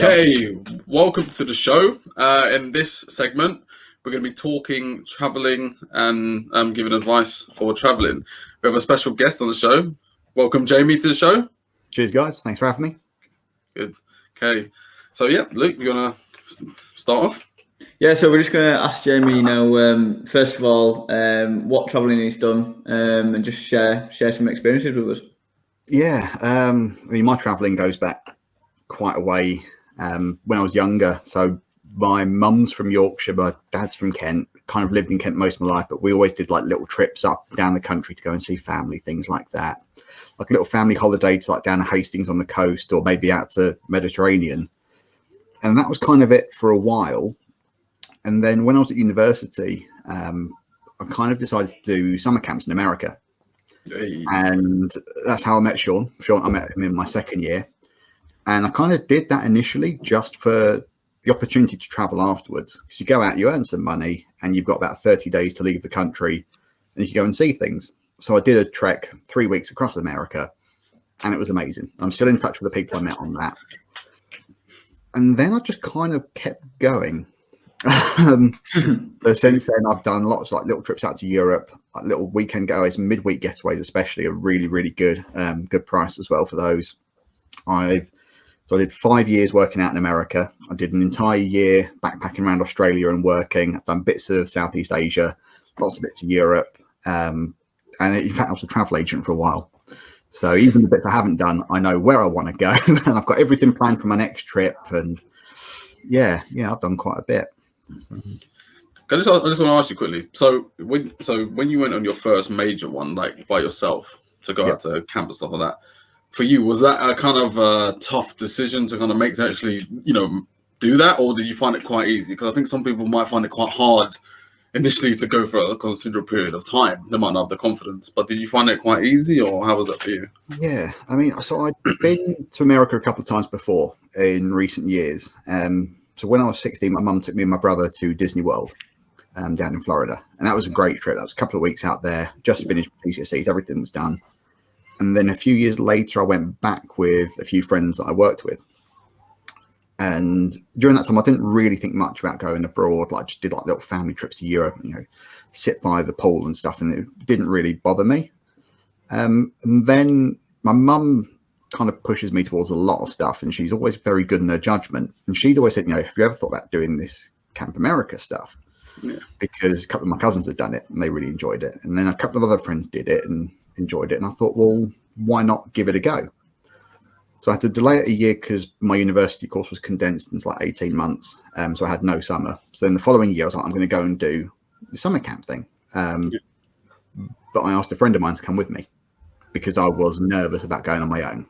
Okay, welcome to the show. In this segment, we're going to be talking traveling and giving advice for traveling. We have a special guest on the show. Welcome, Jamie, to the show. Cheers, guys. Thanks for having me. Good. Okay. So, yeah, Luke, you want to start off? Yeah, so we're just going to ask Jamie now, first of all, what travelling he's done and just share some experiences with us. Yeah, I mean, my travelling goes back quite a way when I was younger. So my mum's from Yorkshire, my dad's from Kent, kind of lived in Kent most of my life, but we always did like little trips up down the country to go and see family, things like that. Like a little family holiday to like down to Hastings on the coast or maybe out to Mediterranean. And that was kind of it for a while. And then when I was at university, I kind of decided to do summer camps in America. Hey. And that's how I met Shaun. I met him in my second year. And I kind of did that initially just for the opportunity to travel afterwards. Because you go out, you earn some money, and you've got about 30 days to leave the country, and you can go and see things. So I did a trek 3 weeks across America, and it was amazing. I'm still in touch with the people I met on that. And then I just kind of kept going. But since then, I've done lots of like little trips out to Europe, like little weekend getaways, midweek getaways, especially are really, really good. Good price as well for those. I did 5 years working out in America. I did an entire year backpacking around Australia and working. I've done bits of Southeast Asia, lots of bits of Europe. And in fact, I was a travel agent for a while. So even the bits I haven't done, I know where I want to go, and I've got everything planned for my next trip. And yeah, I've done quite a bit. So. I just want to ask you quickly. So when you went on your first major one, like by yourself, to go out to camp and stuff like that, for you, was that a kind of a tough decision to kind of make to actually, do that, or did you find it quite easy? Because I think some people might find it quite hard initially to go for a considerable period of time. They might not have the confidence, but did you find it quite easy, or how was that for you? Yeah, I mean, so I'd been to America a couple of times before in recent years. So when I was 16, my mum took me and my brother to Disney World down in Florida. And that was a great trip. That was a couple of weeks out there, just finished GCSEs, everything was done. And then a few years later, I went back with a few friends that I worked with. And during that time, I didn't really think much about going abroad. Like, I just did like little family trips to Europe, sit by the pool and stuff. And it didn't really bother me. And then my mum kind of pushes me towards a lot of stuff, and she's always very good in her judgment. And she'd always said, have you ever thought about doing this Camp America stuff? Yeah. Because a couple of my cousins had done it and they really enjoyed it. And then a couple of other friends did it and enjoyed it. And I thought, well, why not give it a go? So I had to delay it a year because my university course was condensed into like 18 months. So I had no summer. So then the following year, I was like, I'm going to go and do the summer camp thing. But I asked a friend of mine to come with me because I was nervous about going on my own.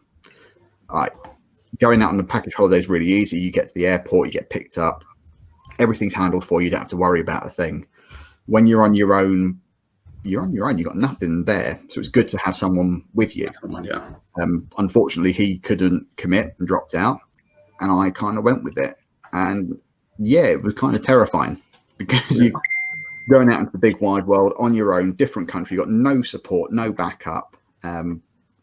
Going out on a package holiday is really easy. You get to the airport, you get picked up, everything's handled for you. You don't have to worry about a thing. When you're on your own, you've got nothing there. So it's good to have someone with you. Yeah. Unfortunately, he couldn't commit and dropped out, and I kind of went with it. And yeah, it was kind of terrifying because you're going out into the big wide world on your own, different country, you got no support, no backup.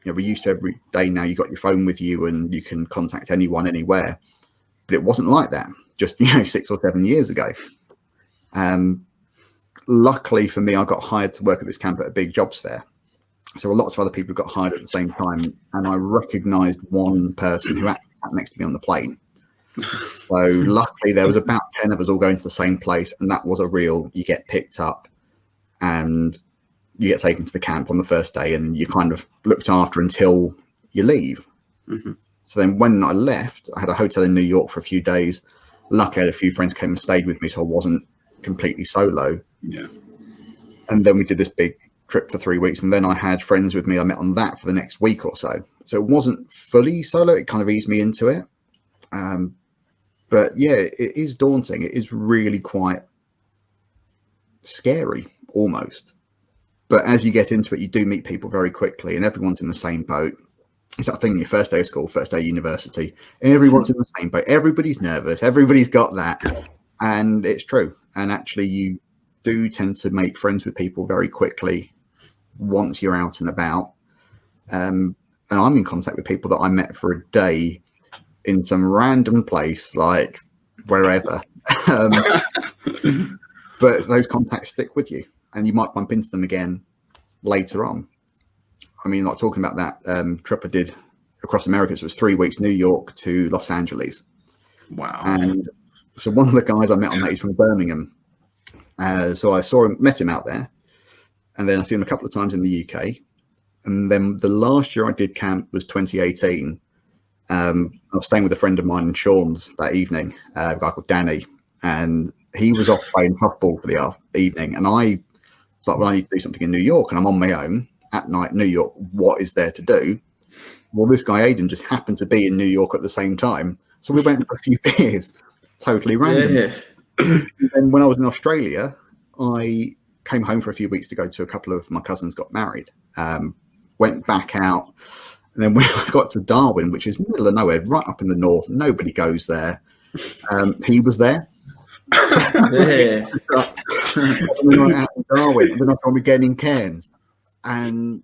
We're used to every day now you got your phone with you and you can contact anyone anywhere, but it wasn't like that just 6 or 7 years ago. Luckily for me, I got hired to work at this camp at a big jobs fair, so lots of other people got hired at the same time, and I recognized one person who actually sat next to me on the plane. So luckily there was about 10 of us all going to the same place, and that was a real, you get picked up and you get taken to the camp on the first day and you kind of looked after until you leave. Mm-hmm. So then when I left, I had a hotel in New York for a few days. Luckily, I had a few friends came and stayed with me, so I wasn't completely solo. Yeah. And then we did this big trip for 3 weeks. And then I had friends with me I met on that for the next week or so. So it wasn't fully solo. It kind of eased me into it. But yeah, it is daunting. It is really quite scary, almost. But as you get into it, you do meet people very quickly, and everyone's in the same boat. It's that thing, your first day of school, first day of university, everyone's in the same boat. Everybody's nervous. Everybody's got that. And it's true. And actually, you do tend to make friends with people very quickly once you're out and about. And I'm in contact with people that I met for a day in some random place, like wherever. But those contacts stick with you, and you might bump into them again later on. I mean, like talking about that trip I did across America, so it was 3 weeks, New York to Los Angeles. Wow. And so one of the guys I met on that is from Birmingham. So I met him out there, and then I see him a couple of times in the UK. And then the last year I did camp was 2018. I was staying with a friend of mine in Shaun's that evening, a guy called Danny, and he was off playing softball for the evening. And I was like, well, I need to do something in New York, and I'm on my own at night, New York. What is there to do? Well, this guy Aidan just happened to be in New York at the same time, so we went for a few beers, totally random. Yeah. And then when I was in Australia, I came home for a few weeks to go to a couple of my cousins got married. Went back out, and then when I got to Darwin, which is middle of nowhere, right up in the north, nobody goes there. He was there. Yeah. We went out in Darwin, then I found again in Cairns, and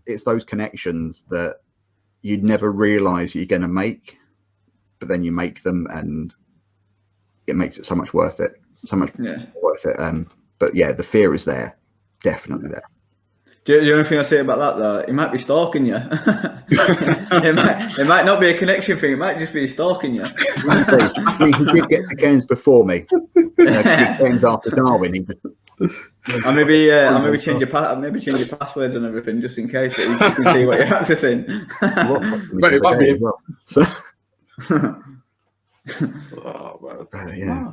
it's those connections that you'd never realise you're going to make, but then you make them, and it makes it so much worth it. So much worth it. But yeah, the fear is there, definitely there. The only thing I say about that, though, he might be stalking you. it might not be a connection thing. It might just be stalking you. I mean, he did get to Cairns before me. Cairns after Darwin. I maybe change your passwords and everything just in case that you can see what you're accessing. But it might be. Well, so. Oh, man. Yeah.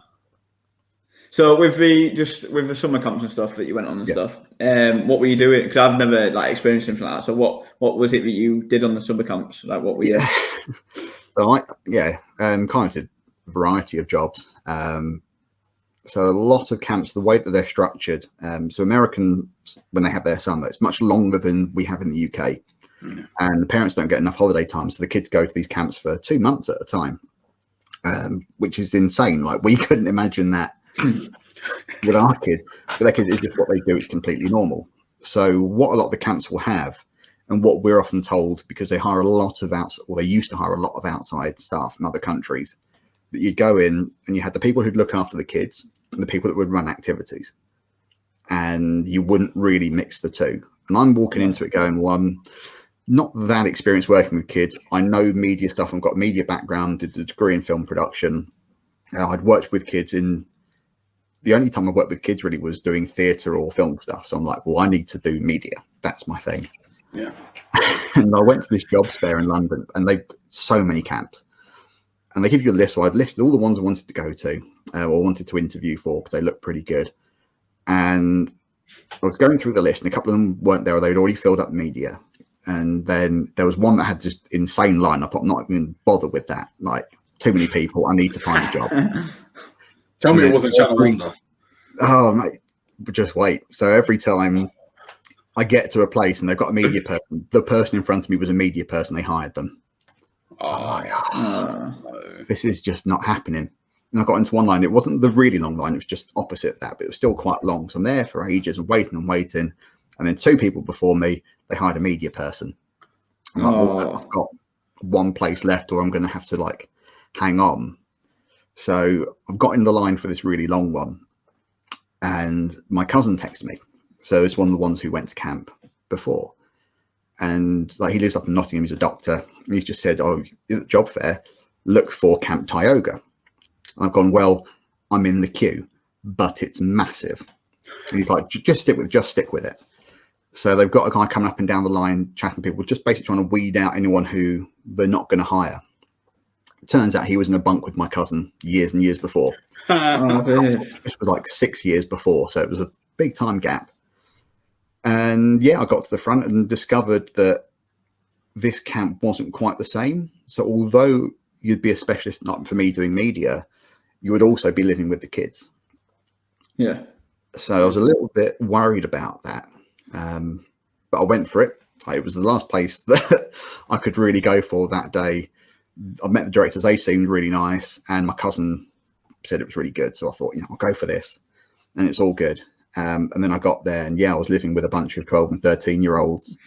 So with the summer camps and stuff that you went on and stuff, what were you doing? Because I've never experienced something like that. So what was it that you did on the summer camps? Like what were you? So I kind of did a variety of jobs. So a lot of camps, the way that they're structured. So Americans, when they have their summer, it's much longer than we have in the UK, and the parents don't get enough holiday time, so the kids go to these camps for 2 months at a time, which is insane. Like we couldn't imagine that. With our kids, but their kids, it's just what they do. It's completely normal. So what a lot of the camps will have, and what we're often told, because they hire a lot of they used to hire a lot of outside staff from other countries, that you'd go in and you had the people who'd look after the kids and the people that would run activities, and you wouldn't really mix the two. And I'm walking into it going, well, I'm not that experienced working with kids. I know media stuff. I've got a media background, did a degree in film production. I'd worked with kids in. The only time I worked with kids really was doing theatre or film stuff. So I'm like, well, I need to do media. That's my thing. Yeah. And I went to this jobs fair in London, and they've so many camps. And they give you a list. So I'd listed all the ones I wanted to go to or wanted to interview for because they looked pretty good. And I was going through the list, and a couple of them weren't there, or they'd already filled up media. And then there was one that had just insane line. I thought, I'm not even going to bother with that. Like, too many people. I need to find a job. Tell me it wasn't Channel Wonder. Oh, mate, just wait. So every time I get to a place and they've got a media person, the person in front of me was a media person. They hired them. This is just not happening. And I got into one line. It wasn't the really long line. It was just opposite that, but it was still quite long. So I'm there for ages and waiting and waiting. And then 2 people before me, they hired a media person. I'm like, well, I've got one place left, or I'm going to have to hang on. So I've got in the line for this really long one, and my cousin texted me. So it's one of the ones who went to camp before, and he lives up in Nottingham. He's a doctor, and he's just said, "Oh, at the job fair, look for Camp Tioga." And I've gone, "Well, I'm in the queue, but it's massive." And he's like, "Just stick with it." So they've got a guy coming up and down the line, chatting to people, just basically trying to weed out anyone who they're not going to hire. Turns out he was in a bunk with my cousin years and years before. This was 6 years before, so it was a big time gap. And I got to the front and discovered that this camp wasn't quite the same. So although you'd be a specialist, not for me doing media, you would also be living with the kids. Yeah. So I was a little bit worried about that. But I went for it. It was the last place that I could really go for that day. I met the directors. They seemed really nice. And my cousin said it was really good. So I thought, I'll go for this. And it's all good. And then I got there and I was living with a bunch of 12 and 13-year-olds.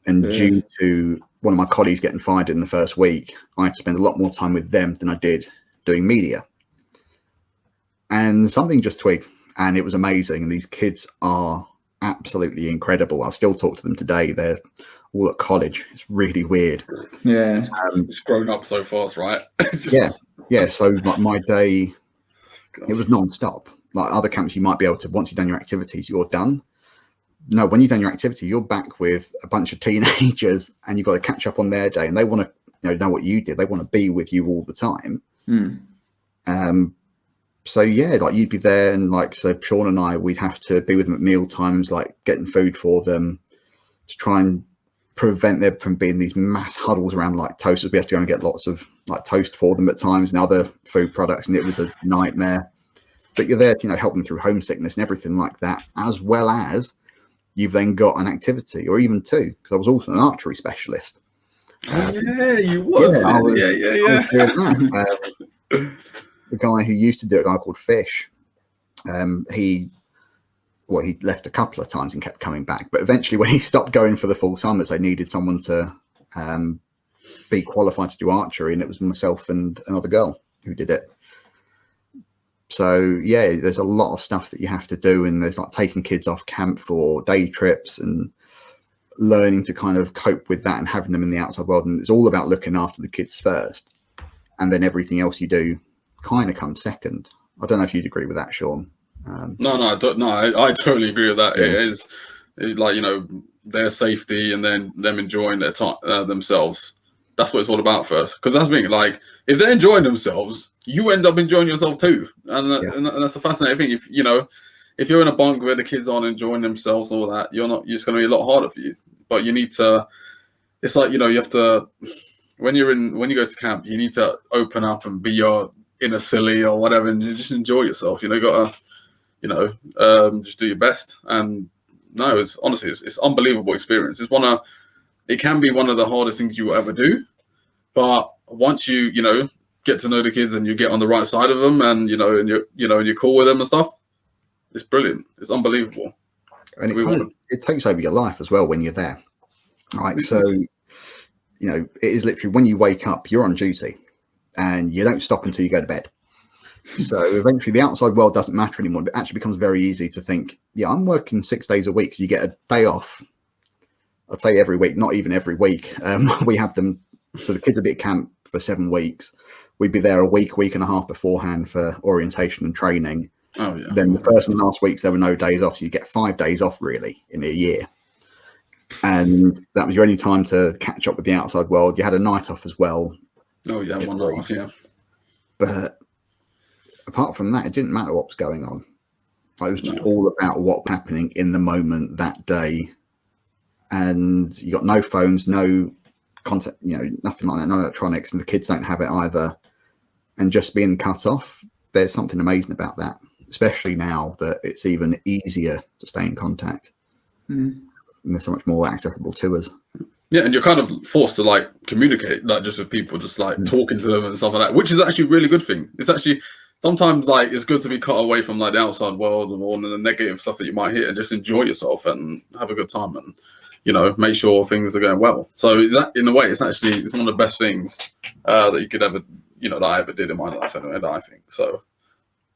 And due to one of my colleagues getting fired in the first week, I had to spend a lot more time with them than I did doing media. And something just twigged, and it was amazing. And these kids are absolutely incredible. I still talk to them today. They're all at college. It's really weird. Yeah. It's grown up so fast, right? Yeah. So like my day, it was non-stop. Like other camps, you might be able to, once you've done your activities, you're done. No, when you've done your activity, you're back with a bunch of teenagers, and you've got to catch up on their day, and they want to know what you did. They want to be with you all the time. So yeah, like you'd be there, and like, so Shaun and I, we'd have to be with them at meal times, like getting food for them to try and prevent them from being these mass huddles around like toasters. We have to go and get lots of like toast for them at times and other food products, and it was a nightmare. But you're there to, help them through homesickness and everything like that, as well as you've then got an activity or even two, because I was also an archery specialist. Yeah, you was. Yeah. The guy who used to do it, a guy called Fish, he left a couple of times and kept coming back. But eventually, when he stopped going for the full summers, they needed someone to be qualified to do archery, and it was myself and another girl who did it. So yeah, there's a lot of stuff that you have to do, and there's like taking kids off camp for day trips and learning to kind of cope with that and having them in the outside world. And it's all about looking after the kids first, and then everything else you do kind of comes second. I don't know if you'd agree with that, Shaun. I totally agree with that. Yeah. It's like, their safety and then them enjoying their time themselves. That's what it's all about first. Because that's the thing, like, if they're enjoying themselves, you end up enjoying yourself too. And that's a fascinating thing. If you're in a bunk where the kids aren't enjoying themselves and all that, it's going to be a lot harder for you. But you need to, it's like, you have to, when you go to camp, you need to open up and be your inner silly or whatever, and you just enjoy yourself. You gotta, just do your best. And no, it's honestly, it's unbelievable experience. It can be one of the hardest things you will ever do, but once you get to know the kids and you get on the right side of them, and and you're cool with them and stuff, it's brilliant. It's unbelievable. And it takes over your life as well when you're there. Right. So, it is literally when you wake up, you're on duty, and you don't stop until you go to bed. So eventually the outside world doesn't matter anymore. It actually becomes very easy to think, yeah, I'm working 6 days a week. So you get a day off. I'd say every week, not even every week. We have them. So the kids will be at camp for 7 weeks. We'd be there a week and a half beforehand for orientation and training. Oh, yeah. Then the first and last weeks, there were no days off. So you get 5 days off really in a year. And that was your only time to catch up with the outside world. You had a night off as well. Oh, yeah, 1 night off, yeah. But apart from that, it didn't matter what was going on. It was just all about what was happening in the moment that day. And you got no phones, no contact, nothing like that, no electronics, and the kids don't have it either. And just being cut off, there's something amazing about that, especially now that it's even easier to stay in contact. And they're so much more accessible to us. Yeah, and you're kind of forced to like communicate, like just with people, just like talking to them and stuff like that, which is actually a really good thing. It's actually sometimes like it's good to be cut away from like the outside world and all the negative stuff that you might hit, and just enjoy yourself and have a good time and make sure things are going well. So is that, in a way, it's one of the best things that you could ever, that I ever did in my life anyway, I think. So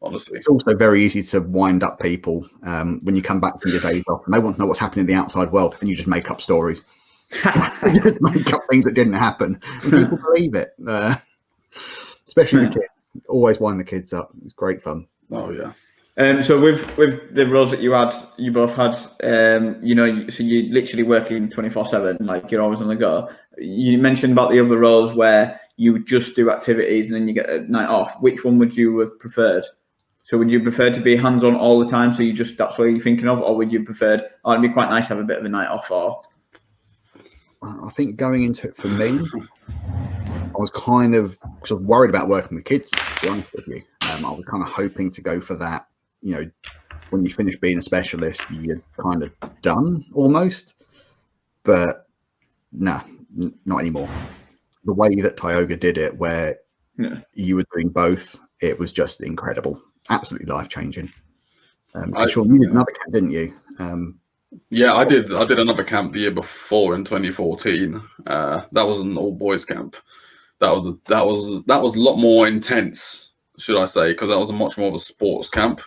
honestly, it's also very easy to wind up people when you come back from your days off and they want to know what's happening in the outside world, and you just make up stories. You just make up things that didn't happen, and people believe it. Especially the kids. Always wind the kids up. It's great fun. Oh yeah. So with the roles that you both had, so you literally working 24/7, like you're always on the go. You mentioned about the other roles where you just do activities and then you get a night off. Which one would you have preferred? So would you prefer to be hands-on all the time, so that's what you're thinking of, or would you prefer, it'd be quite nice to have a bit of a night off? Or I think going into it for me, I was kind of worried about working with kids, to be honest with you. I was kind of hoping to go for that. When you finish being a specialist, you're kind of done almost. But no, not anymore. The way that Tioga did it, where you were doing both, it was just incredible. Absolutely life-changing. Shaun, you did another camp, didn't you? Yeah, I did another camp the year before in 2014. That was an all boys camp. That was a lot more intense, should I say, because that was a much more of a sports camp.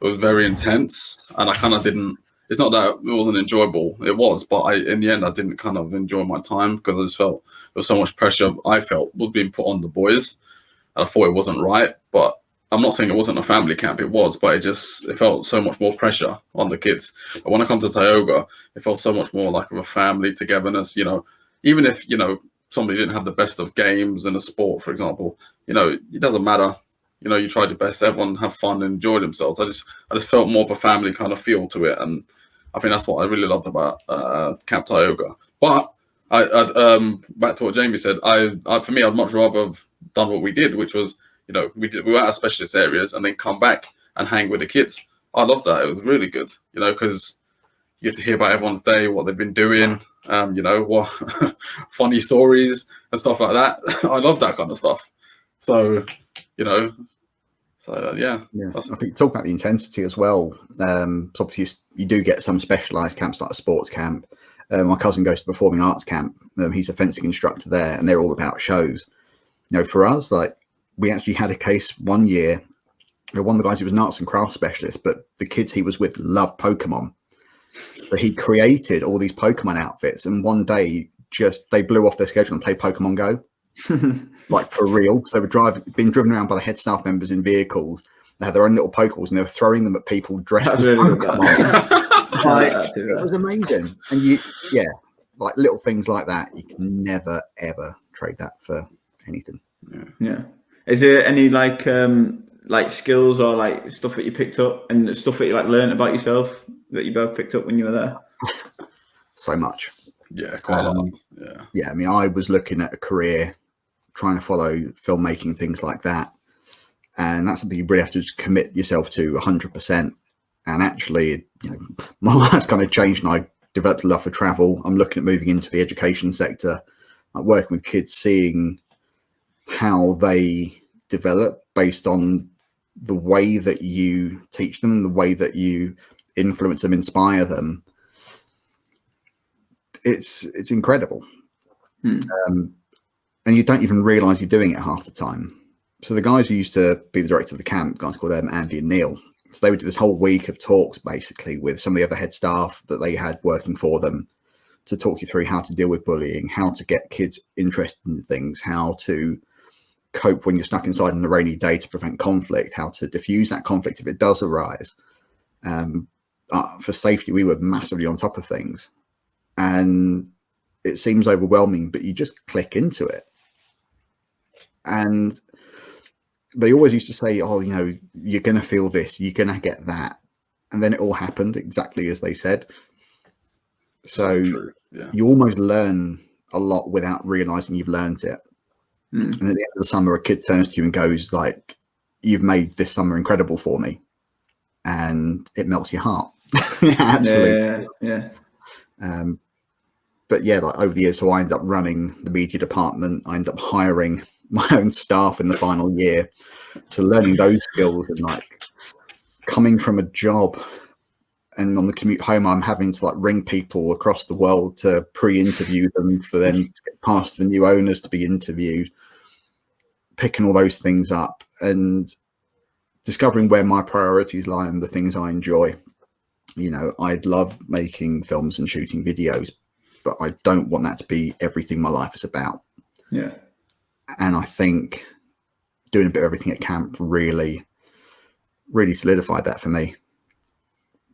It was very intense, and I kind of didn't. It's not that it wasn't enjoyable. It was, but in the end, I didn't kind of enjoy my time because I just felt there was so much pressure I felt was being put on the boys, and I thought it wasn't right. But I'm not saying it wasn't a family camp. It was, but it felt so much more pressure on the kids. But when I come to Tioga, it felt so much more like of a family togetherness. Even if somebody didn't have the best of games in a sport, for example, it doesn't matter. You tried your best. Everyone have fun and enjoy themselves. I just felt more of a family kind of feel to it, and I think that's what I really loved about Camp Tioga. But back to what Jamie said, for me, I'd much rather have done what we did, which was, we were at our specialist areas and then come back and hang with the kids. I loved that. It was really good, because you get to hear about everyone's day, what they've been doing, what funny stories and stuff like that. I love that kind of stuff. So, yeah. I think talk about the intensity as well. So obviously you do get some specialised camps like a sports camp. My cousin goes to performing arts camp. He's a fencing instructor there, and they're all about shows. For us, like, we actually had a case one year where one of the guys, he was an arts and crafts specialist, but the kids he was with loved Pokemon. So he created all these Pokemon outfits, and one day they blew off their schedule and played Pokemon Go. Like, for real. So they were being driven around by the head staff members in vehicles. They had their own little Pokeballs, and they were throwing them at people dressed as Pokemon. It was amazing. And like little things like that, you can never ever trade that for anything. Yeah. Is there any like skills or like stuff that you picked up and stuff that you like learned about yourself that you both picked up when you were there? So much. Yeah, quite a lot. Yeah. I mean, I was looking at a career trying to follow filmmaking, things like that, and that's something you really have to just commit yourself to 100%. And actually, my life's kind of changed, and I developed a love for travel. I'm looking at moving into the education sector, like working with kids, seeing how they develop based on the way that you teach them, the way that you influence them, inspire them. It's incredible. And you don't even realize you're doing it half the time. So the guys who used to be the director of the camp, guys called Andy and Neil, so they would do this whole week of talks basically with some of the other head staff that they had working for them to talk you through how to deal with bullying, how to get kids interested in things, how to cope when you're stuck inside on a rainy day to prevent conflict, how to diffuse that conflict if it does arise. For safety, we were massively on top of things. And it seems overwhelming, but you just click into it. And they always used to say, oh, you're going to feel this, you're going to get that. And then it all happened exactly as they said. So you almost learn a lot without realizing you've learned it. And at the end of the summer, a kid turns to you and goes like, you've made this summer incredible for me. And it melts your heart. Absolutely. Yeah. But yeah, like over the years, so I ended up running the media department. I ended up hiring my own staff in the final year. So learning those skills, and like coming from a job, and on the commute home, I'm having to like ring people across the world to pre-interview them for them to get past the new owners to be interviewed, picking all those things up and discovering where my priorities lie and the things I enjoy. I'd love making films and shooting videos, but I don't want that to be everything my life is about. Yeah. And I think doing a bit of everything at camp really, really solidified that for me.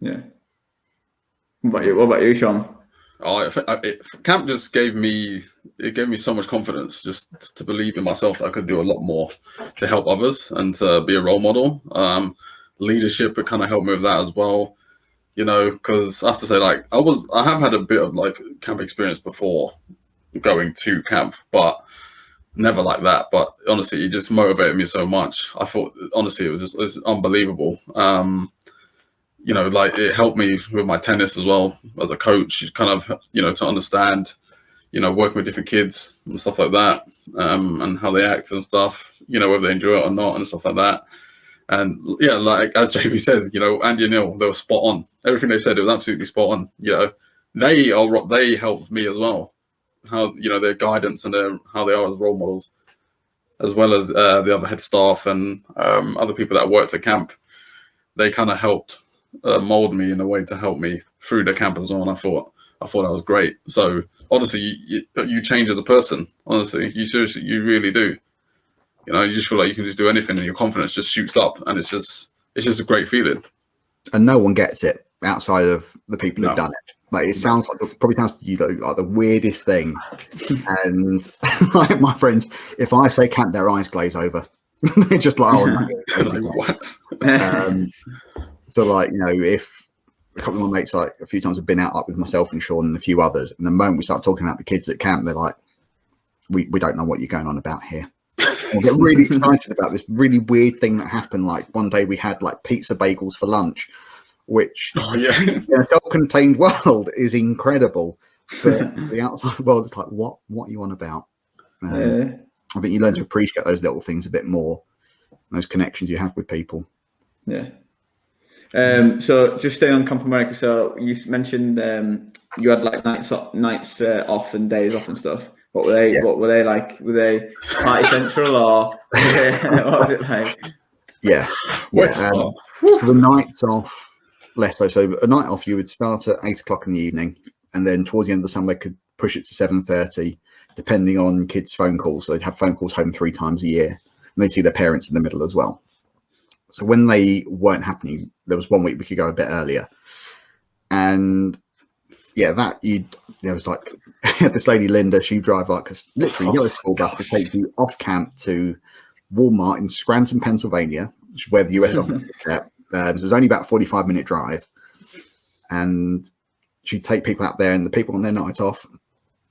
Yeah. What about you, Shaun? Camp just gave me so much confidence just to believe in myself that I could do a lot more to help others and to be a role model. Leadership would kind of help me with that as well. Because I have to say, like, I have had a bit of like camp experience before going to camp, but never like that. But honestly, it just motivated me so much. I thought, honestly, it was unbelievable. Like it helped me with my tennis as well as a coach, kind of, to understand, working with different kids and stuff like that, and how they act and stuff, whether they enjoy it or not and stuff like that. And yeah, like as Jamie said, Andy and Neil, they were spot on. Everything they said, it was absolutely spot on. They helped me as well. How their guidance and how they are as role models, as well as the other head staff and other people that worked at camp. They kind of helped mold me in a way to help me through the camp as well. And I thought that was great. So honestly, you change as a person. Honestly, you really do. You just feel like you can just do anything, and your confidence just shoots up, and it's just a great feeling. And no one gets it outside of the people who've done it. Like it probably sounds to you like the weirdest thing. And like my friends, if I say camp, their eyes glaze over. They're just like, oh, no. What? So like if a couple of my mates, like a few times, have been out like with myself and Shaun and a few others, and the moment we start talking about the kids at camp, they're like, we don't know what you're going on about here. I get really excited about this really weird thing that happened. Like one day we had like pizza bagels for lunch, which in a self-contained world is incredible. But the outside world is like, what are you on about? I think you learn to appreciate those little things a bit more, those connections you have with people. Yeah. So just staying on Camp America. So you mentioned you had like nights off and days off and stuff. What were they? Yeah. What were they like? Were they party central or what was it like? Yeah. So the nights off, less so. So a night off, you would start at 8 o'clock in the evening, and then towards the end of the summer, they could push it to 7:30, depending on kids' phone calls. So they'd have phone calls home 3 times a year, and they'd see their parents in the middle as well. So when they weren't happening, there was one week we could go a bit earlier, and yeah, there was like this lady Linda. She'd drive like literally yellow school bus to take you off camp to Walmart in Scranton, Pennsylvania, which is where the US office is kept. So it was only about a 45-minute drive, and she'd take people out there, and the people on their night off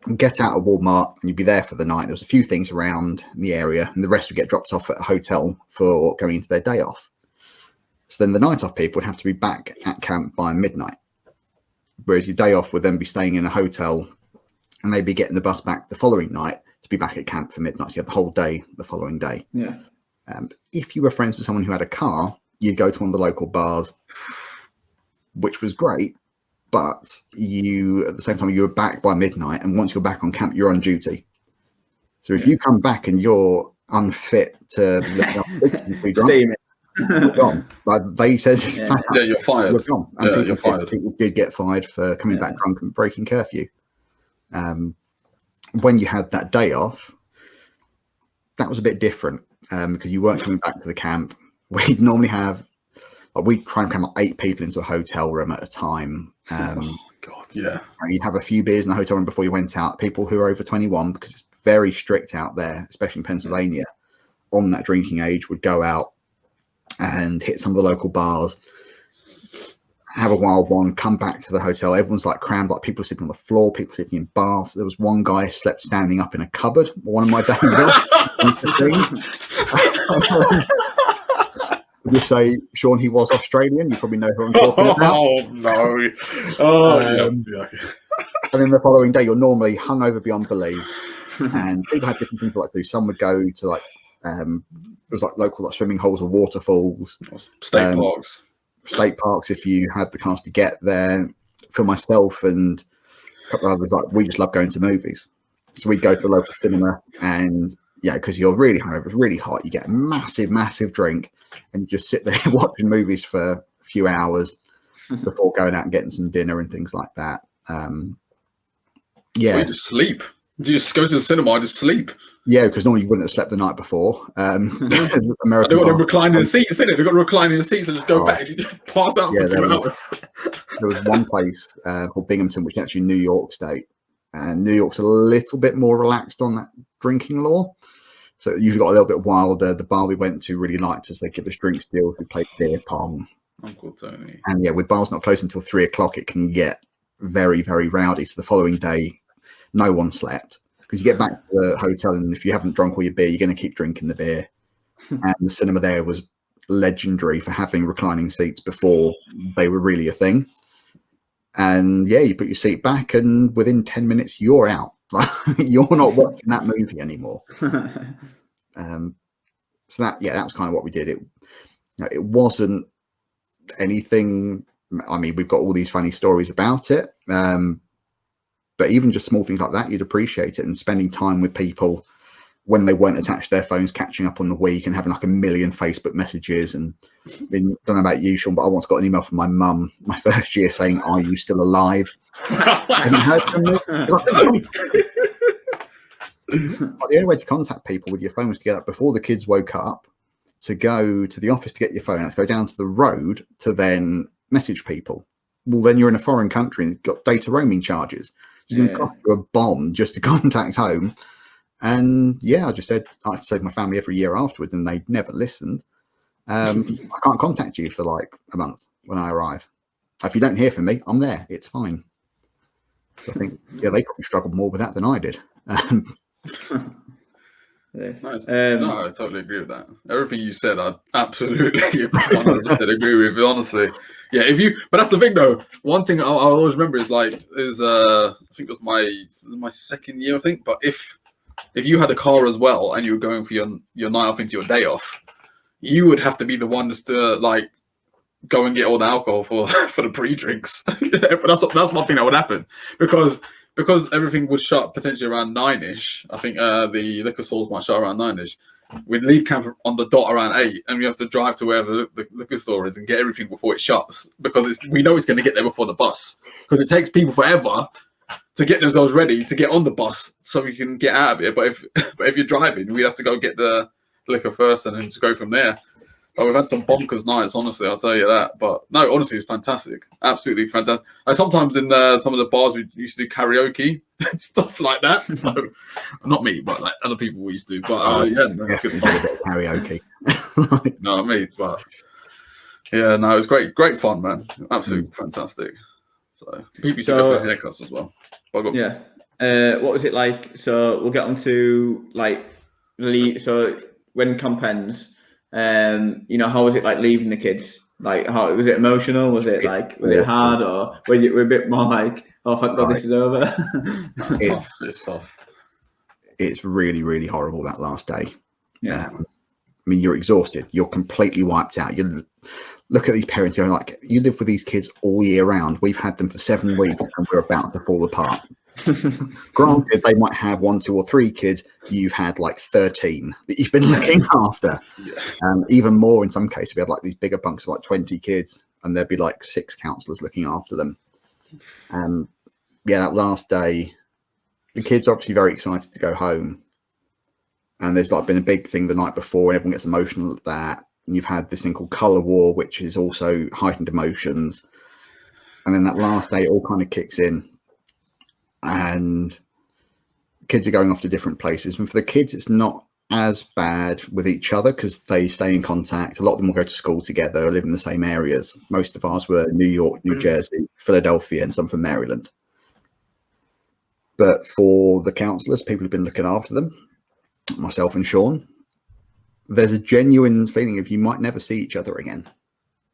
would get out of Walmart, and you'd be there for the night. There was a few things around in the area, and the rest would get dropped off at a hotel for going into their day off. So then the night off people would have to be back at camp by midnight, whereas your day off would then be staying in a hotel, and they'd be getting the bus back the following night to be back at camp for midnight. So you have the whole day the following day. Yeah. If you were friends with someone who had a car, you'd go to one of the local bars, which was great. But at the same time, you were back by midnight, and once you're back on camp, you're on duty. So if you come back and you're unfit to you're gone. Like they said, you're fired. You're gone. And you're fired. People did get fired for coming back drunk and breaking curfew. When you had that day off, that was a bit different because you weren't coming back to the camp. We'd normally have, we'd try and cram up 8 people into a hotel room at a time. Oh God, yeah. You'd have a few beers in the hotel room before you went out. People who are over 21, because it's very strict out there, especially in Pennsylvania, on that drinking age, would go out and hit some of the local bars, have a wild one, come back to the hotel. Everyone's like crammed, like people sleeping on the floor, people sleeping in baths. There was one guy slept standing up in a cupboard one of my days off. You say, Shaun, he was Australian. You probably know who I'm talking about. Oh, no. Oh, yeah. And then the following day, you're normally hungover beyond belief. And people had different things like to do. Some would go to like, it was like local like swimming holes or waterfalls. State parks. State parks, if you had the chance to get there. For myself and a couple of others, like we just love going to movies. So we'd go to a local cinema, and because you're really hungover, it's really hot, you get a massive drink, and you just sit there watching movies for a few hours before going out and getting some dinner and things like that. So you just sleep. You just go to the cinema and just sleep. Yeah, because normally you wouldn't have slept the night before. They've got to recline in the seats, isn't it? They've got to recline in the seats and just go back. You just pass out for 2 hours. There was one place called Binghamton, which is actually New York State. And New York's a little bit more relaxed on that drinking law. So it usually got a little bit wilder. The bar we went to really liked us. They give us drinks deals. We played beer pong. Uncle Tony. And with bars not closed until 3 o'clock, it can get very, very rowdy. So the following day, no one slept. Because you get back to the hotel, and if you haven't drunk all your beer, you're going to keep drinking the beer. And the cinema there was legendary for having reclining seats before they were really a thing. And you put your seat back, and within 10 minutes, you're out. You're not watching that movie anymore. So that was kind of what we did. it wasn't anything. I mean, we've got all these funny stories about it, but even just small things like that, you'd appreciate it. And spending time with people when they weren't attached to their phones, catching up on the week and having like a million Facebook messages. And I mean, don't know about you, Shaun, but I once got an email from my mum my first year saying, "Are you still alive?" Have you heard from me? The only way to contact people with your phone was to get up before the kids woke up, to go to the office to get your phone out, to go down to the road to then message people. Well, then you're in a foreign country and got data roaming charges. It's going to cost you a bomb just to contact home. And I just said I had to save my family every year afterwards, and they never listened. I can't contact you for like a month when I arrive. If you don't hear from me, I'm there. It's fine. So I think they probably struggled more with that than I did. Nice. No, I totally agree with that. Everything you said, I absolutely 100% agree with. Honestly, but that's the thing though. One thing I'll always remember is I think it was my second year, I think. But if you had a car as well and you were going for your night off into your day off, you would have to be the one to go and get all the alcohol for the pre-drinks. That's one thing that would happen because everything would shut potentially around 9ish. I think the liquor stores might shut around 9ish. We'd leave camp on the dot around 8, and we have to drive to wherever the liquor store is and get everything before it shuts, because we know it's going to get there before the bus, because it takes people forever to get themselves ready to get on the bus so we can get out of it. But if you're driving, we'd have to go get the liquor first and then just go from there. But we've had some bonkers nights, honestly, I'll tell you that. But no, honestly, it's fantastic. Absolutely fantastic. And sometimes in some of the bars, we used to do karaoke and stuff like that. So, not me, but like other people we used to. But it's good fun. Karaoke. You know what I mean? But it was great. Great fun, man. Absolutely fantastic. So, people used to go for haircuts as well. What was it like? So, we'll get on to so when camp ends, how was it like leaving the kids? Like, how was it emotional? Was it was it hard, or were you a bit more like, oh, thank God this is over? It's tough. It's tough. It's really, really horrible that last day. I mean, you're exhausted. You're completely wiped out. You look at these parents going like, you live with these kids all year round. We've had them for 7 weeks and we're about to fall apart. Granted, they might have 1, 2, or 3 kids. You've had like 13 that you've been looking after. Even more in some cases. We had like these bigger bunks of like 20 kids, and there'd be like 6 counsellors looking after them. That last day, the kids are obviously very excited to go home, and there's been a big thing the night before, and everyone gets emotional at that. And you've had this thing called colour war, which is also heightened emotions, and then that last day it all kind of kicks in. And kids are going off to different places, and for the kids it's not as bad with each other because they stay in contact. A lot of them will go to school together, live in the same areas. Most of ours were New York, New Jersey, Philadelphia, and some from Maryland. But for the counsellors, people who've been looking after them, myself and Shaun, there's a genuine feeling of you might never see each other again.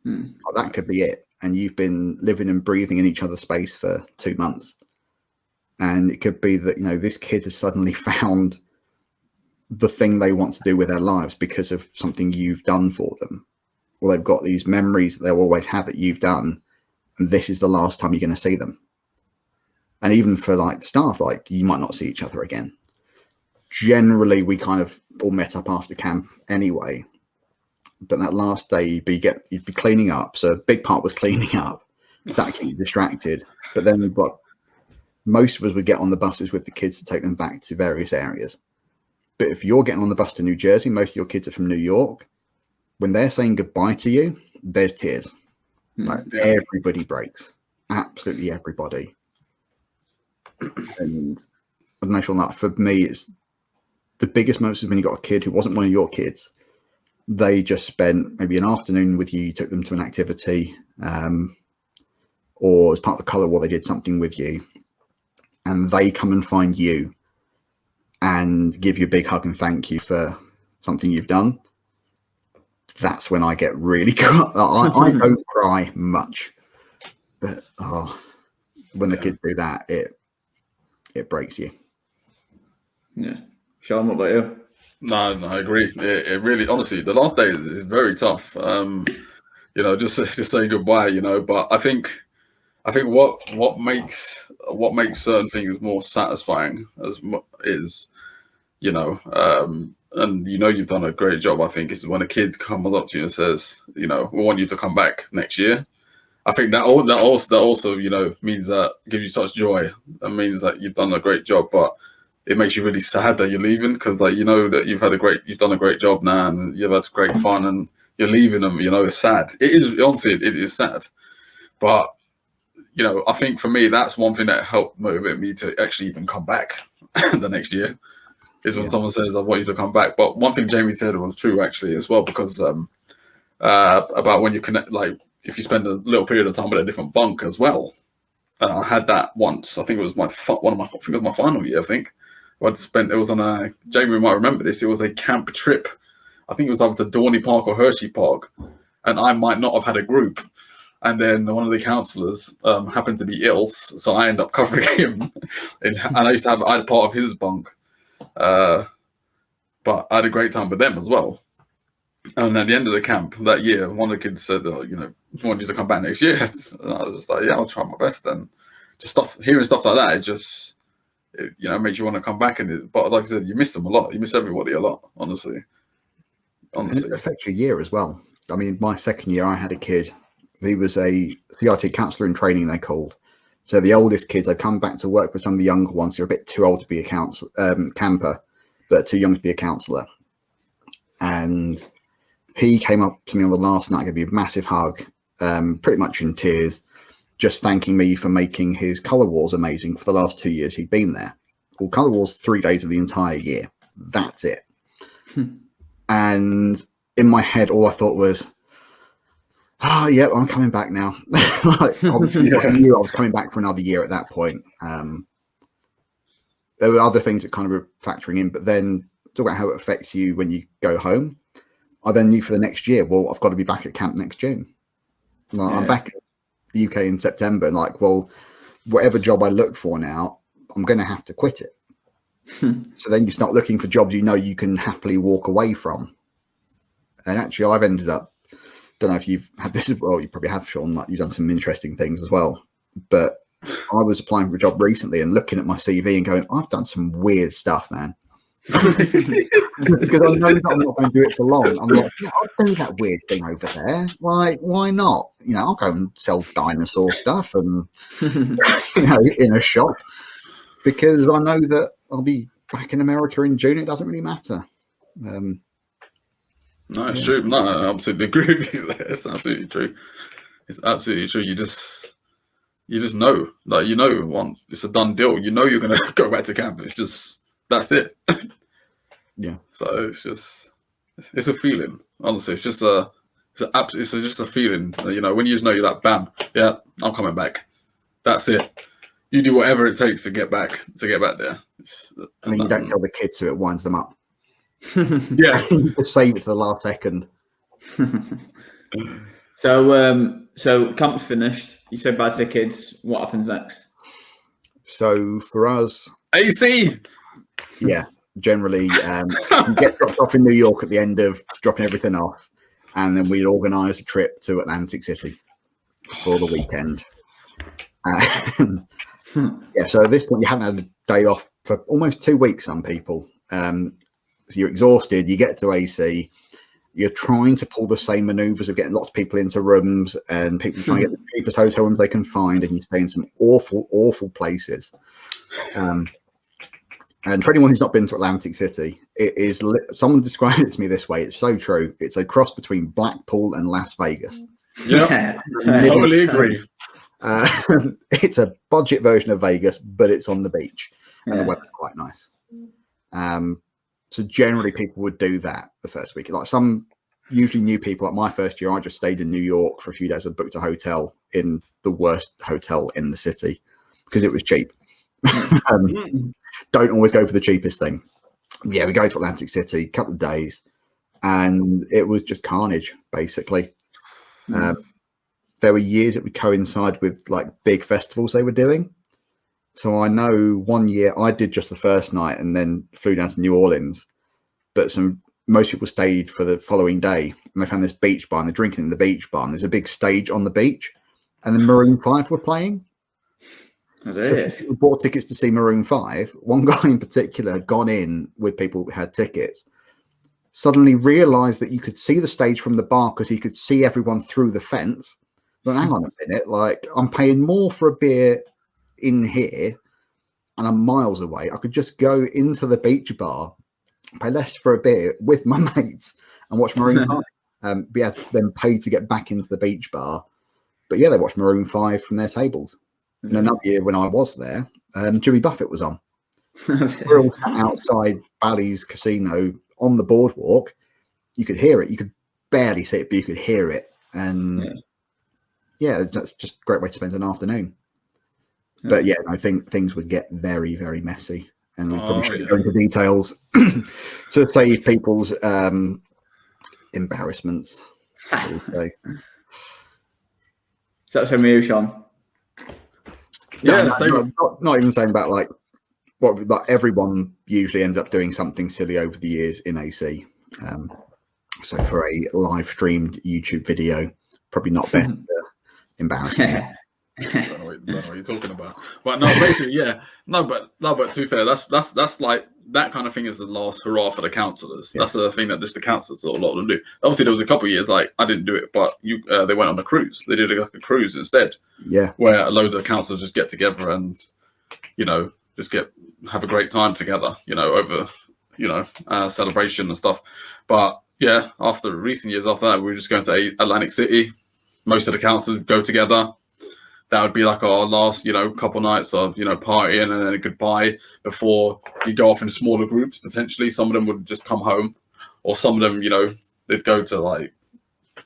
That could be it, and you've been living and breathing in each other's space for 2 months. And it could be that, this kid has suddenly found the thing they want to do with their lives because of something you've done for them. Or they've got these memories that they'll always have that you've done, and this is the last time you're going to see them. And even for the staff, you might not see each other again. Generally, we kind of all met up after camp anyway. But that last day, you'd be cleaning up. So a big part was cleaning up. That keep you distracted. But then we've got, most of us would get on the buses with the kids to take them back to various areas. But if you're getting on the bus to New Jersey, most of your kids are from New York. When they're saying goodbye to you, there's tears. Everybody breaks. Absolutely everybody. And I don't know, Shaun, for me, it's the biggest moments is when you got a kid who wasn't one of your kids. They just spent maybe an afternoon with you, took them to an activity, or as part of the colour war, they did something with you. And they come and find you and give you a big hug and thank you for something you've done. That's when I get really I don't cry much, but when the kids do that, it breaks you. Shaun, what about you? No, I agree. It really, honestly, the last day is very tough. Just saying goodbye. But I think what makes certain things more satisfying is and you've done a great job. I think is when a kid comes up to you and says, we want you to come back next year. I think that also means that gives you such joy. That means that you've done a great job, but it makes you really sad that you're leaving because that you've done a great job now and you've had great fun and you're leaving them. It's sad. It is honestly it is sad, but I think for me that's one thing that helped motivate me to actually even come back the next year is when someone says I want you to come back. But one thing Jamie said was true actually as well because about when you connect, like if you spend a little period of time with a different bunk as well. And I had that once. I think it was my final year. I think it was on a, Jamie might remember this. It was a camp trip. I think it was either to Dorney Park or Hershey Park, and I might not have had a group. And then one of the counsellors happened to be ill, so I ended up covering him. And I had part of his bunk, but I had a great time with them as well. And at the end of the camp that year, one of the kids said, I want you to come back next year. And I was just like, yeah, I'll try my best. And just hearing stuff like that, it makes you want to come back. But like I said, you miss them a lot. You miss everybody a lot, honestly. And it affects your year as well. I mean, my second year, I had a kid. He was a CRT counsellor in training, they called. So the oldest kids, I'd come back to work with some of the younger ones who are a bit too old to be a camper, but too young to be a counsellor. And he came up to me on the last night, gave me a massive hug, pretty much in tears, just thanking me for making his colour wars amazing for the last 2 years he'd been there. Well, colour wars 3 days of the entire year. That's it. And in my head, all I thought was, yeah, I'm coming back now. Obviously, I knew I was coming back for another year at that point. There were other things that kind of were factoring in, but then talk about how it affects you when you go home. I then knew for the next year, well, I've got to be back at camp next June. I'm back in the UK in September, and whatever job I look for now, I'm going to have to quit it. So then you start looking for jobs you can happily walk away from. And actually, I've ended up, don't know if you've had this as well, you probably have, Shaun, you've done some interesting things as well. But I was applying for a job recently and looking at my CV and going, I've done some weird stuff, man. Because I know that I'm not going to do it for long. I'm like, I'll do that weird thing over there. Why not? I'll go and sell dinosaur stuff and in a shop because I know that I'll be back in America in June. It doesn't really matter. No, it's true. No, I absolutely agree with you there. It's absolutely true. It's absolutely true. You just know, it's a done deal. You're going to go back to camp. It's just, that's it. Yeah. So it's a feeling. Honestly, it's just a feeling. When you just know you're like, bam, yeah, I'm coming back. That's it. You do whatever it takes to get back there. And then you don't tell the kids, so it winds them up. Yeah. Just save it to the last second. So camp's finished. You said bye to the kids. What happens next? So for us, AC. Yeah, generally, you get dropped off in New York at the end of dropping everything off, and then we'd organise a trip to Atlantic City for the weekend. Yeah, so at this point, you haven't had a day off for almost 2 weeks. Some people, so you're exhausted. You get to AC. You're trying to pull the same manoeuvres of getting lots of people into rooms and people trying to get the cheapest hotel rooms they can find, and you stay in some awful, awful places. And for anyone who's not been to Atlantic City, it is. Someone described it to me this way. It's so true. It's a cross between Blackpool and Las Vegas. Yeah, totally agree. It's a budget version of Vegas, but it's on the beach, and the weather's quite nice. So generally, people would do that the first week. Like some usually new people, like my first year, I just stayed in New York for a few days. I booked a hotel in the worst hotel in the city because it was cheap. Don't always go for the cheapest thing. Yeah, we go to Atlantic City, a couple of days, and it was just carnage, basically. There were years that would coincide with like big festivals they were doing. So I know one year I did just the first night and then flew down to New Orleans. but most people stayed for the following day, and they found this beach bar, and they're drinking in the beach bar, and there's a big stage on the beach, and the Maroon 5 were playing. So people bought tickets to see Maroon 5. One guy in particular had gone in with people who had tickets, suddenly realised that you could see the stage from the bar because he could see everyone through the fence. But hang on a minute, like, I'm paying more for a beer in here and I'm miles away. I could just go into the beach bar, pay less for a beer with my mates and watch Maroon 5. We had them pay to get back into the beach bar. But yeah, they watched Maroon 5 from their tables. And another year when I was there, Jimmy Buffett was on. We're all sat outside Bally's Casino on the boardwalk. You could hear it. You could barely see it, but you could hear it. And yeah, that's just a great way to spend an afternoon. Yeah. But yeah, I think things would get very, very messy. And we probably shouldn't go into details to save people's embarrassments. So that's from you, Shaun. Yeah, not even saying about like everyone usually ends up doing something silly over the years in AC. So for a live streamed YouTube video, probably not better embarrassing. I don't know what you're talking about. But no, basically, but to be fair, that's like that kind of thing is the last hurrah for the counsellors. Yeah. That's the thing that just the counsellors, a lot of them do. Obviously, there was a couple of years like I didn't do it, but they went on a cruise. They did a cruise instead. Yeah, where a load of the counsellors just get together and just have a great time together. Over celebration and stuff. But yeah, after recent years after that, we were just going to Atlantic City. Most of the counsellors go together. That would be like our last, couple nights of, partying and then a goodbye before you go off in smaller groups. Potentially, some of them would just come home, or some of them, they'd go to like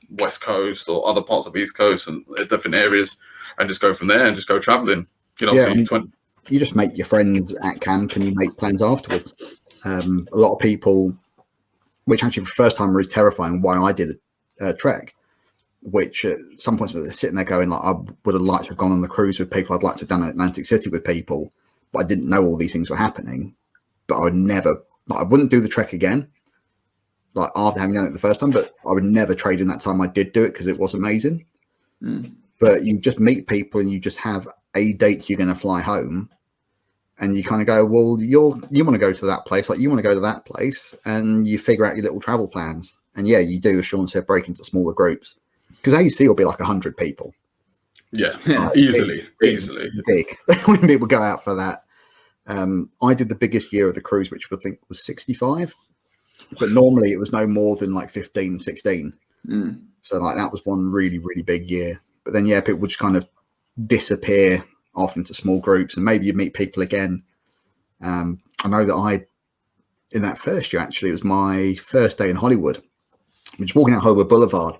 West Coast or other parts of East Coast and different areas, and just go from there and just go traveling. You just make your friends at camp and you make plans afterwards. A lot of people, which actually for the first time was terrifying. Why I did a trek. Which at some points they're sitting there going like, I would have liked to have gone on the cruise with people. I'd like to have done Atlantic City with people, but I didn't know all these things were happening. But I would never, I wouldn't do the trek again, like after having done it the first time. But I would never trade in that time I did do it because it was amazing. But you just meet people and you just have a date you're going to fly home, and you kind of go, well, you want to go to that place, like you want to go to that place, and you figure out your little travel plans. And yeah, you do, as Shaun said, break into smaller groups. Because AC will be like 100 people. Yeah, easily. Big. When people go out for that. I did the biggest year of the cruise, which I think was 65. But normally it was no more than like 15, 16. So like that was one really, really big year. But then, yeah, people would just kind of disappear off into small groups, and maybe you meet people again. I know that in that first year, actually, it was my first day in Hollywood. We're just walking out Hollywood Boulevard.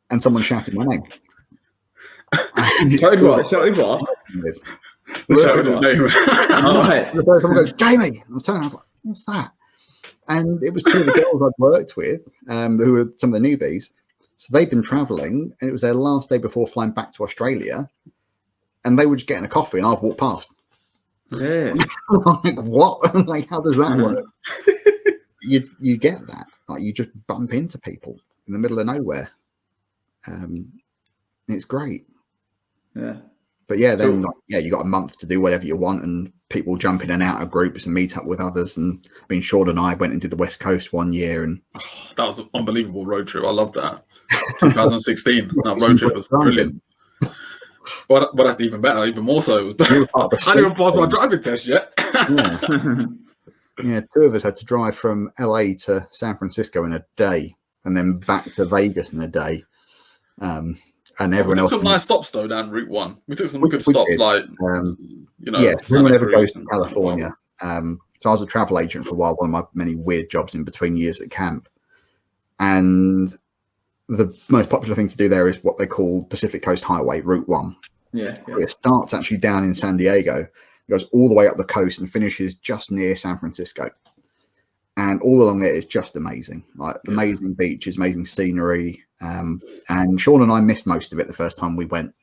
And someone shouted my name. Shouted what? Shouted his name. Someone goes, Jamie! I was like, what's that? And it was two of the girls I'd worked with, who were some of the newbies. So they'd been travelling, and it was their last day before flying back to Australia. And they were just getting a coffee, and I'd walk past. Yeah. Like, what? Like, how does that work? You get that. Like, you just bump into people in the middle of nowhere. It's great. Yeah. But yeah, then you got a month to do whatever you want, and people jump in and out of groups and meet up with others. And I mean, Shaun and I went and did the West Coast one year, and that was an unbelievable road trip. I loved that. 2016, that road trip was brilliant. Well, that's even better, even more so. I didn't even pass my driving test yet. Yeah, two of us had to drive from LA to San Francisco in a day, and then back to Vegas in a day. And everyone else. We took nice stops though down Route 1. We took some good stops, like if anyone ever goes to California. So I was a travel agent for a while, one of my many weird jobs in between years at camp. And the most popular thing to do there is what they call Pacific Coast Highway, Route 1. Yeah. It starts actually down in San Diego, goes all the way up the coast and finishes just near San Francisco. And all along it is just amazing, like amazing beaches, amazing scenery. And Shaun and I missed most of it the first time we went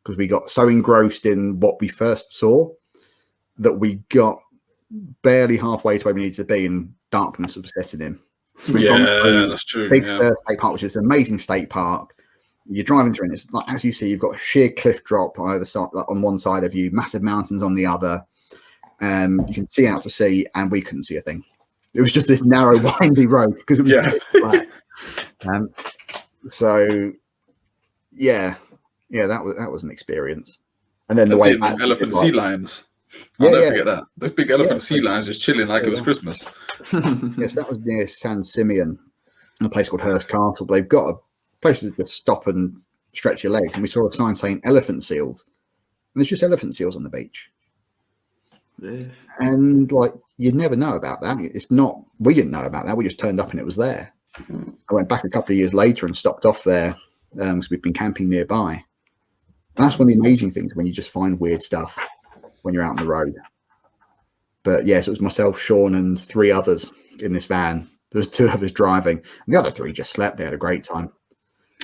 because we got so engrossed in what we first saw that we got barely halfway to where we needed to be, and darkness was setting in. So we've Yeah, gone through that's true. Big Yeah. Sur State Park, which is an amazing state park. You're driving through, and it's like, as you see, you've got a sheer cliff drop on either side, like on one side of you, massive mountains on the other. You can see out to sea, and we couldn't see a thing. It was just this narrow, windy road because it was Yeah. pitch black. So yeah, that was an experience. And then the And way seeing back, the elephant like, sea lions. Yeah, I'll never yeah. forget that. Those big elephant sea lions just chilling like it was Yeah. Christmas. yes, that was near San Simeon, a place called Hurst Castle. They've got a place to just stop and stretch your legs, and we saw a sign saying elephant seals, and there's just elephant seals on the beach. Yeah. And like, you'd never know about that. It's not, we didn't know about that. We just turned up and it was there. I went back a couple of years later and stopped off there because we've been camping nearby. And that's one of the amazing things, when you just find weird stuff when you're out on the road. But yes, it was myself, Shaun, and 3 others in this van. There was 2 of us driving, and the other 3 just slept. They had a great time.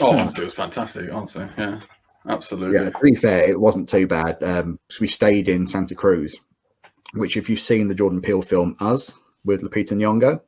Oh, honestly, it was fantastic. Honestly, yeah, absolutely. Yeah, to be fair, it wasn't too bad. So we stayed in Santa Cruz, which, if you've seen the Jordan Peele film Us with Lupita Nyong'o,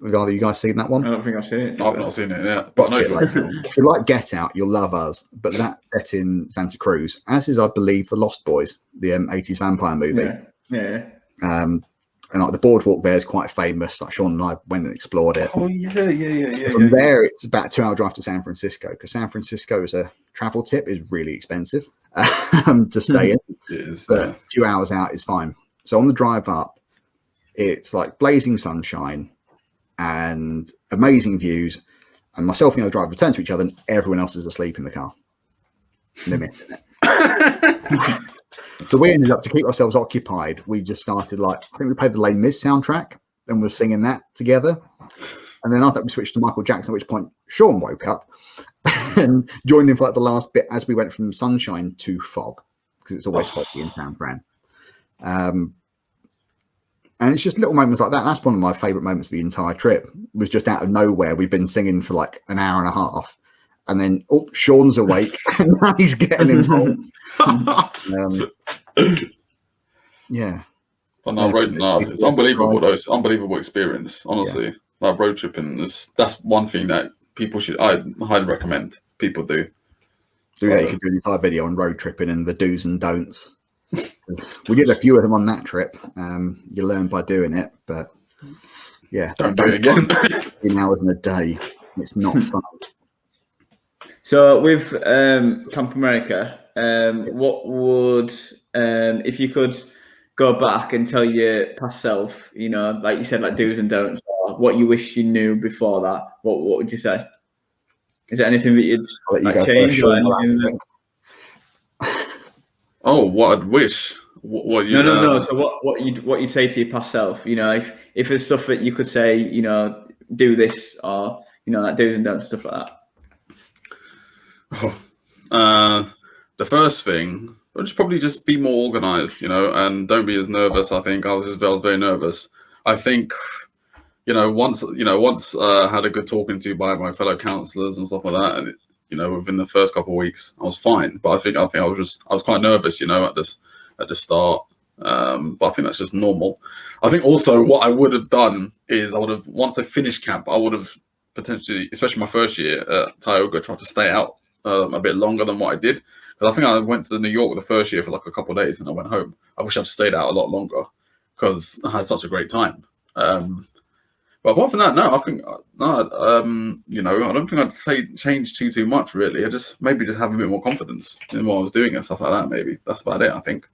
have either you guys seen that one? I don't think I've seen it. I've not seen it yet, but I know Watch it Jordan later. Peele. If you like Get Out, you'll love Us. But that's set in Santa Cruz, as is, I believe, The Lost Boys, the 80s vampire movie. Yeah. And like the boardwalk there is quite famous. Like Shaun and I went and explored it. Oh yeah. From there, it's about a 2-hour drive to San Francisco, because San Francisco, as a travel tip, is really expensive to stay in. It is, But yeah. 2 hours out is fine. So on the drive up, it's like blazing sunshine and amazing views. And myself and the other driver turn to each other, and everyone else is asleep in the car. And they're missing it. So we ended up, to keep ourselves occupied, we just started, like, I think we played the Les Mis soundtrack and we're singing that together. And then I thought we switched to Michael Jackson, at which point Shaun woke up and joined in for like the last bit as we went from sunshine to fog, because it's always foggy in San Fran. And it's just little moments like that. That's one of my favourite moments of the entire trip. Was just out of nowhere. We've been singing for like an hour and a half, and then Shaun's awake and now he's getting involved. Yeah. But no, it's unbelievable though. It's an unbelievable experience, honestly. Like road tripping, that's one thing that I highly recommend people do. So yeah, you could do an entire video on road tripping and the do's and don'ts. We did a few of them on that trip. You learn by doing it, but yeah, Don't do it again. 15 hours in a day. It's not fun. So with Camp America, what would, if you could go back and tell your past self, you know, like you said, like do's and don'ts, or what you wish you knew before that, what would you say? Is there anything that you'd like change or anything that... Oh, what I'd wish. What you? No. So what you'd say to your past self? You know, if there's stuff that you could say, you know, do this, or you know, like do's and don'ts, stuff like that. The first thing, I'd just probably just be more organized, you know, and don't be as nervous. I think I was very nervous. I think, once I had a good talking to by my fellow counsellors and stuff like that, and within the first couple of weeks, I was fine. But I think I was quite nervous, at the start. But I think that's just normal. I think also what I would have done is once I finished camp, I would have potentially, especially my first year at Tioga, tried to stay out a bit longer than what I did. Because I think I went to New York the first year for like a couple of days and I went home. I wish I'd stayed out a lot longer because I had such a great time. But apart from that, no, I think I don't think I'd say change too much really. I just have a bit more confidence in what I was doing and stuff like that. Maybe that's about it. I think.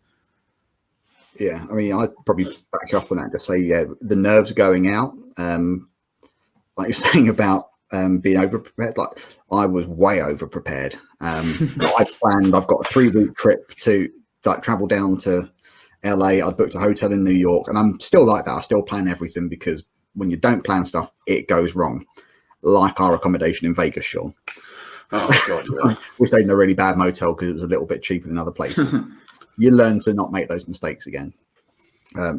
Yeah, I mean, I'd probably back you up on that. Just say, the nerves going out. Like you're saying about being over prepared. Like I was way over prepared. I've got a 3-week trip to travel down to LA. I'd booked a hotel in New York, and I'm still like that. I still plan everything because when you don't plan stuff, it goes wrong. Like our accommodation in Vegas, Shaun. Oh God, yeah. We stayed in a really bad motel because it was a little bit cheaper than other places. You learn to not make those mistakes again.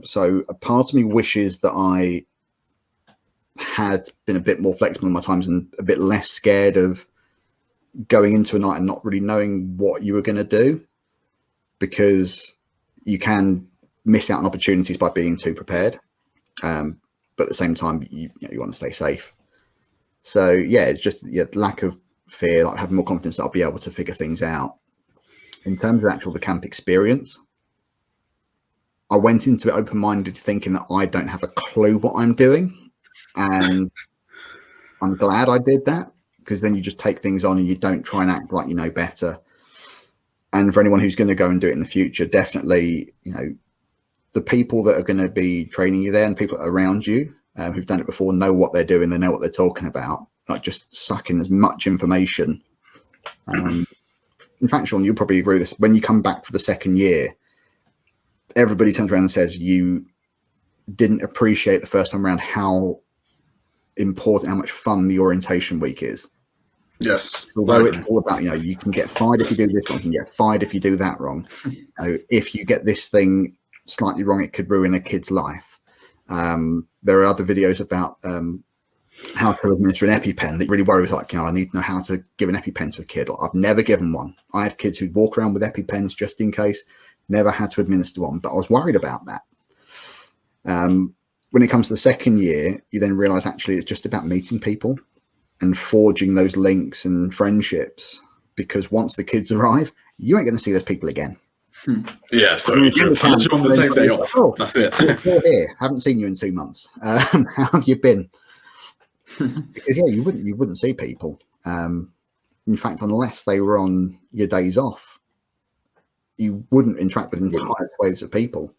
So a part of me wishes that I had been a bit more flexible in my times and a bit less scared of going into a night and not really knowing what you were going to do, because you can miss out on opportunities by being too prepared. But at the same time, you want to stay safe. So yeah, it's just lack of fear, like having more confidence that I'll be able to figure things out. In terms of the camp experience, I went into it open-minded, thinking that I don't have a clue what I'm doing, and I'm glad I did that, because then you just take things on and you don't try and act like you know better. And for anyone who's going to go and do it in the future, definitely, the people that are going to be training you there and people around you who've done it before know what they're doing, they know what they're talking about. Like, just suck in as much information. In fact, Shaun, you'll probably agree with this. When you come back for the second year, everybody turns around and says you didn't appreciate the first time around how important, how much fun the orientation week is. Yes. Although it's all about, you can get fired if you do this wrong, you can get fired if you do that wrong. If you get this thing slightly wrong, it could ruin a kid's life. There are other videos about how to administer an EpiPen that really worries, like, I need to know how to give an EpiPen to a kid. Like, I've never given one. I had kids who'd walk around with EpiPens just in case, never had to administer one, but I was worried about that. When it comes to the second year, you then realize actually it's just about meeting people and forging those links and friendships, because once the kids arrive, you ain't going to see those people again. Yeah, it's totally true. Unless you're on the same day off. Oh, that's it. You're here. Haven't seen you in 2 months. How have you been? Because you wouldn't see people. In fact, unless they were on your days off, you wouldn't interact with entire swathes of people.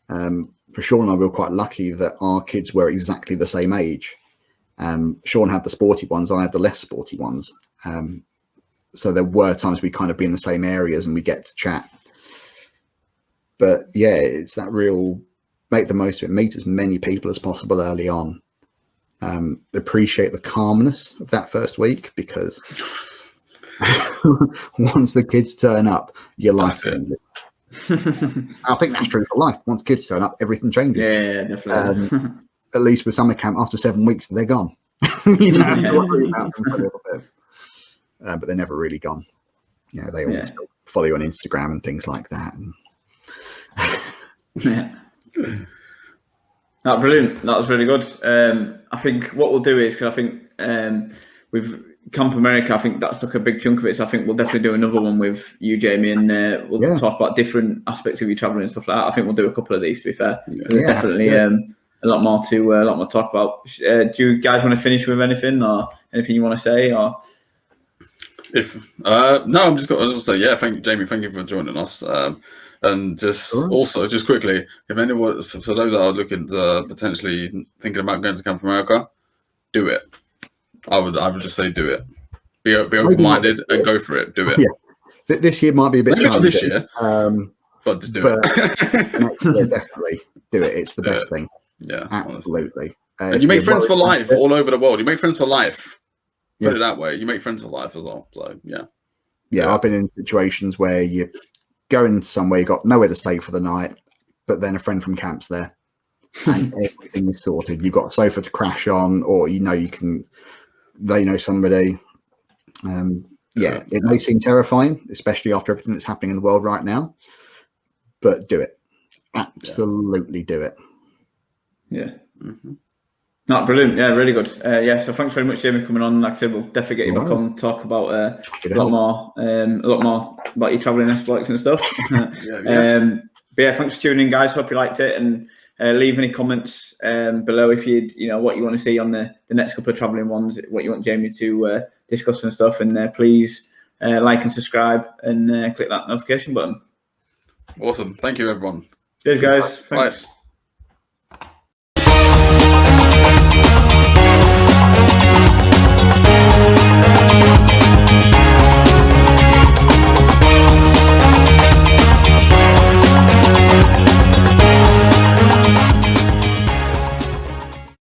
For Shaun and I, we were quite lucky that our kids were exactly the same age. Shaun had the sporty ones, I had the less sporty ones. So there were times we kind of be in the same areas and we get to chat. But yeah, it's that real make the most of it, meet as many people as possible early on. Appreciate the calmness of that first week, because once the kids turn up, your life changes. I think that's true for life. Once kids turn up, everything changes. Yeah, definitely. At least with summer camp, after 7 weeks, they're gone. You don't have to worry about them for a little bit. But they're never really gone. They all still follow you on Instagram and things like that. That's brilliant. That was really good. I think what we'll do is, because I think with Camp America, I think that's took a big chunk of it. So I think we'll definitely do another one with you, Jamie, and we'll talk about different aspects of your traveling and stuff like that. I think we'll do a couple of these, to be fair. There's definitely a lot more to talk about. Do you guys want to finish with anything, or anything you want to say, or? No, I'm just going to say, thank you, Jamie. Thank you for joining us. And just also, just quickly, if anyone, so those that are looking to potentially thinking about going to Camp America, do it. I would just say do it. Be open-minded and go for it. Do it. Yeah, this year might be a bit challenging. This year, but just do it. Next year, definitely do it. It's the best thing. Yeah, absolutely. And you make friends for life all over the world. You make friends for life. Put it that way. You make friends for life as well. So yeah. I've been in situations where you going somewhere, you got nowhere to stay for the night, but then a friend from camp's there and everything is sorted. You've got a sofa to crash on, or they know somebody. It may seem terrifying, especially after everything that's happening in the world right now, but do it. Absolutely do it. Not brilliant. Yeah, really good. So thanks very much, Jamie, for coming on. Like I said, we'll definitely get you back on, talk about a lot more about your traveling exploits and stuff. But thanks for tuning in, guys. Hope you liked it, and leave any comments below if what you want to see on the next couple of traveling ones, what you want Jamie to discuss and stuff. And please like and subscribe and click that notification button. Awesome. Thank you, everyone. Cheers, guys. Thanks. Bye.